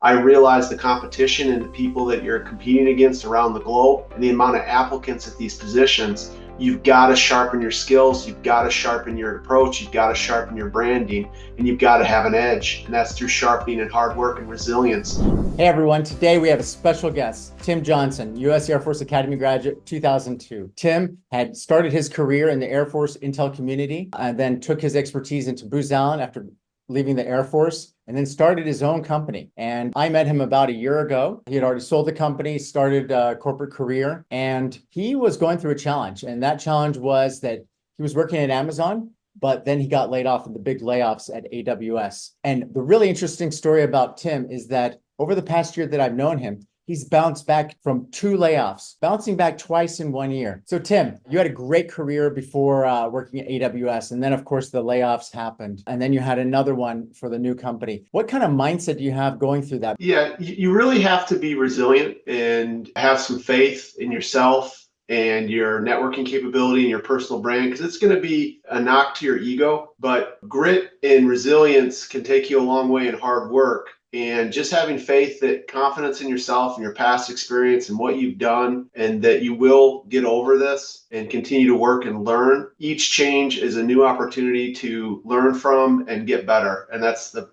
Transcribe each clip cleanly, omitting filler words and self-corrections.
I realize the competition and the people that you're competing against around the globe and the amount of applicants at these positions. You've got to sharpen your skills, you've got to sharpen your approach, you've got to sharpen your branding, and you've got to have an edge. And that's through sharpening and hard work and resilience. Hey everyone, today we have a special guest, Tim Johnson, U.S. Air Force Academy graduate, 2002. Tim had started his career in the Air Force intel community and then took his expertise into Booz Allen after leaving the Air Force, and then started his own company. And I met him about a year ago. He had already sold the company, started a corporate career, and he was going through a challenge. And that challenge was that he was working at Amazon, but then he got laid off in the big layoffs at AWS. And the really interesting story about Tim is that over the past year that I've known him, he's bounced back from 2 layoffs, bouncing back twice in 1 year. So Tim, you had a great career before working at AWS. And then of course the layoffs happened. And then you had another one for the new company. What kind of mindset do you have going through that? Yeah, you really have to be resilient and have some faith in yourself and your networking capability and your personal brand, because it's going to be a knock to your ego. But grit and resilience can take you a long way in hard work. And just having faith, that confidence in yourself and your past experience and what you've done, and that you will get over this and continue to work and learn. Each change is a new opportunity to learn from and get better. And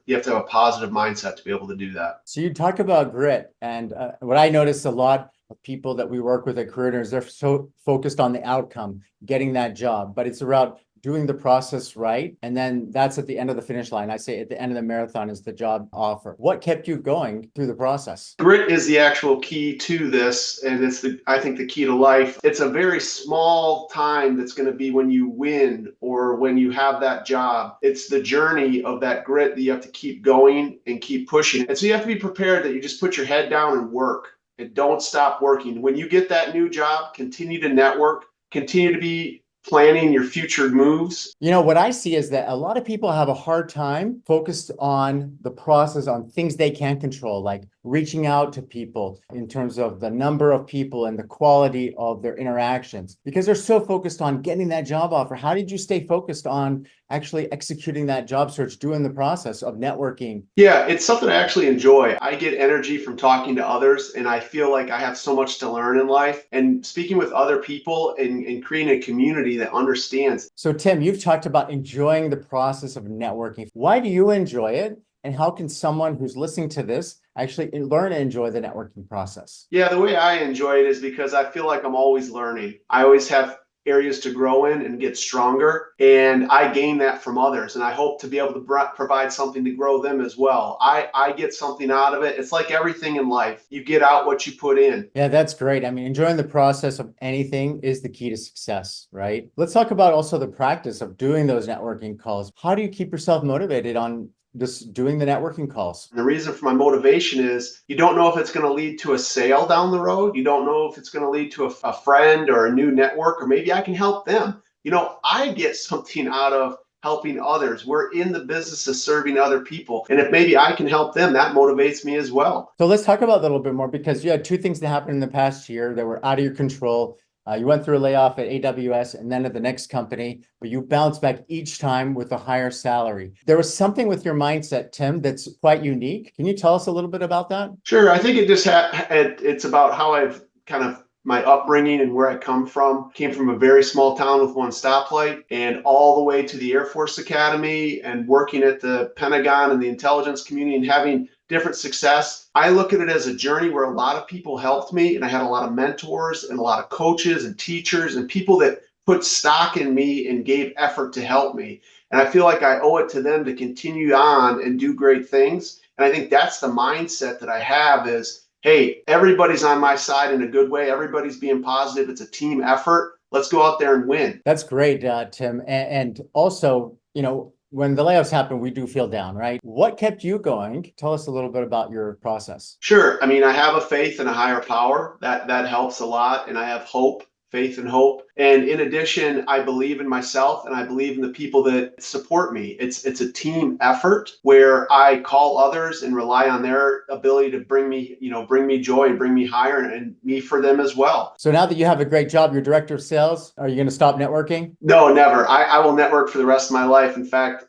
you have to have a positive mindset to be able to do that. So you talk about grit, and what I notice a lot of people that we work with at CareerNerds, they're so focused on the outcome, getting that job, but it's about doing the process right. And then that's at the end of the finish line. I say at the end of the marathon is the job offer. What kept you going through the process? Grit is the actual key to this. And it's I think the key to life. It's a very small time that's going to be when you win or when you have that job. It's the journey of that grit that you have to keep going and keep pushing. And so you have to be prepared that you just put your head down and work and don't stop working. When you get that new job, continue to network, continue to be planning your future moves. You know, what I see is that a lot of people have a hard time focused on the process, on things they can't control, like reaching out to people in terms of the number of people and the quality of their interactions, because they're so focused on getting that job offer. How did you stay focused on actually executing that job search, doing the process of networking? Yeah, it's something I actually enjoy. I get energy from talking to others, and I feel like I have so much to learn in life. And speaking with other people and creating a community that understands. So Tim, you've talked about enjoying the process of networking. Why do you enjoy it? And how can someone who's listening to this actually learn to enjoy the networking process? Yeah, the way I enjoy it is because I feel like I'm always learning. I always have areas to grow in and get stronger. And I gain that from others. And I hope to be able to provide something to grow them as well. I get something out of it. It's like everything in life. You get out what you put in. Yeah, that's great. I mean, enjoying the process of anything is the key to success, right? Let's talk about also the practice of doing those networking calls. How do you keep yourself motivated on just doing the networking calls? And the reason for my motivation is you don't know if it's going to lead to a sale down the road. You don't know if it's going to lead to a friend or a new network, or maybe I can help them. You know, I get something out of helping others. We're in the business of serving other people. And if maybe I can help them, that motivates me as well. So let's talk about that a little bit more, because you had 2 things that happened in the past year that were out of your control. You went through a layoff at AWS and then at the next company, but you bounced back each time with a higher salary. There was something with your mindset, Tim, that's quite unique. Can you tell us a little bit about that? Sure. I think it just it's about how I've kind of my upbringing and where I come from. Came from a very small town with 1 stoplight, and all the way to the Air Force Academy and working at the Pentagon and the intelligence community and having different success. I look at it as a journey where a lot of people helped me, and I had a lot of mentors and a lot of coaches and teachers and people that put stock in me and gave effort to help me. And I feel like I owe it to them to continue on and do great things. And I think that's the mindset that I have is, hey, everybody's on my side in a good way. Everybody's being positive. It's a team effort. Let's go out there and win. That's great, Tim. And also, you know, when the layoffs happen, we do feel down, right? What kept you going? Tell us a little bit about your process. Sure. I mean, I have a faith in a higher power that helps a lot. And I have hope, faith and hope. And in addition, I believe in myself and I believe in the people that support me. It's a team effort where I call others and rely on their ability to bring me joy and bring me higher, and me for them as well. So now that you have a great job, you're director of sales, are you going to stop networking? No, never. I will network for the rest of my life. In fact,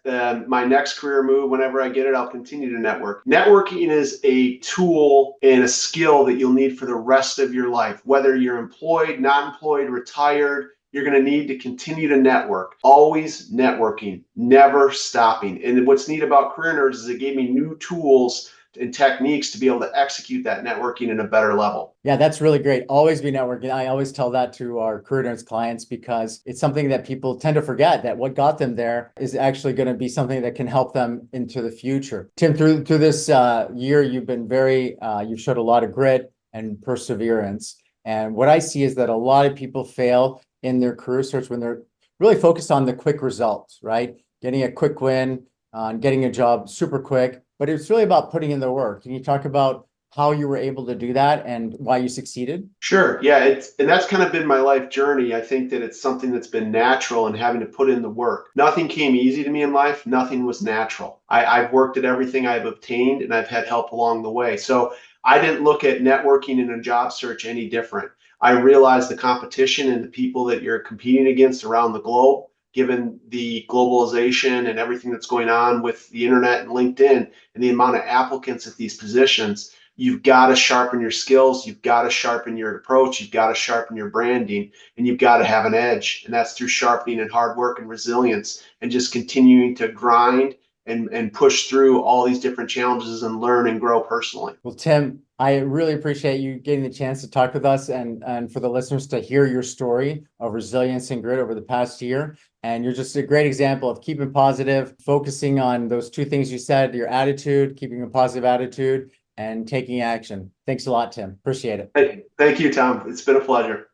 my next career move, whenever I get it, I'll continue to network. Networking is a tool and a skill that you'll need for the rest of your life. Whether you're employed, not employed, retired, you're going to need to continue to network. Always networking, never stopping. And what's neat about Career Nerds is it gave me new tools and techniques to be able to execute that networking in a better level. Yeah, that's really great. Always be networking. I always tell that to our CareerNerds clients because it's something that people tend to forget, that what got them there is actually going to be something that can help them into the future. Tim, through this year, you've been you've showed a lot of grit and perseverance. And what I see is that a lot of people fail in their career search when they're really focused on the quick results, right? Getting a quick win, getting a job super quick. But it's really about putting in the work. Can you talk about how you were able to do that and why you succeeded? Sure. Yeah. And that's kind of been my life journey. I think that it's something that's been natural and having to put in the work. Nothing came easy to me in life. Nothing was natural. I've worked at everything I've obtained and I've had help along the way. So I didn't look at networking in a job search any different. I realized the competition and the people that you're competing against around the globe, given the globalization and everything that's going on with the internet and LinkedIn and the amount of applicants at these positions. You've got to sharpen your skills. You've got to sharpen your approach. You've got to sharpen your branding, and you've got to have an edge. And that's through sharpening and hard work and resilience and just continuing to grind and push through all these different challenges and learn and grow personally. Well, Tim, I really appreciate you getting the chance to talk with us and for the listeners to hear your story of resilience and grit over the past year. And you're just a great example of keeping positive, focusing on those two things you said, your attitude, keeping a positive attitude, and taking action. Thanks a lot, Tim. Appreciate it. Thank you, Tom. It's been a pleasure.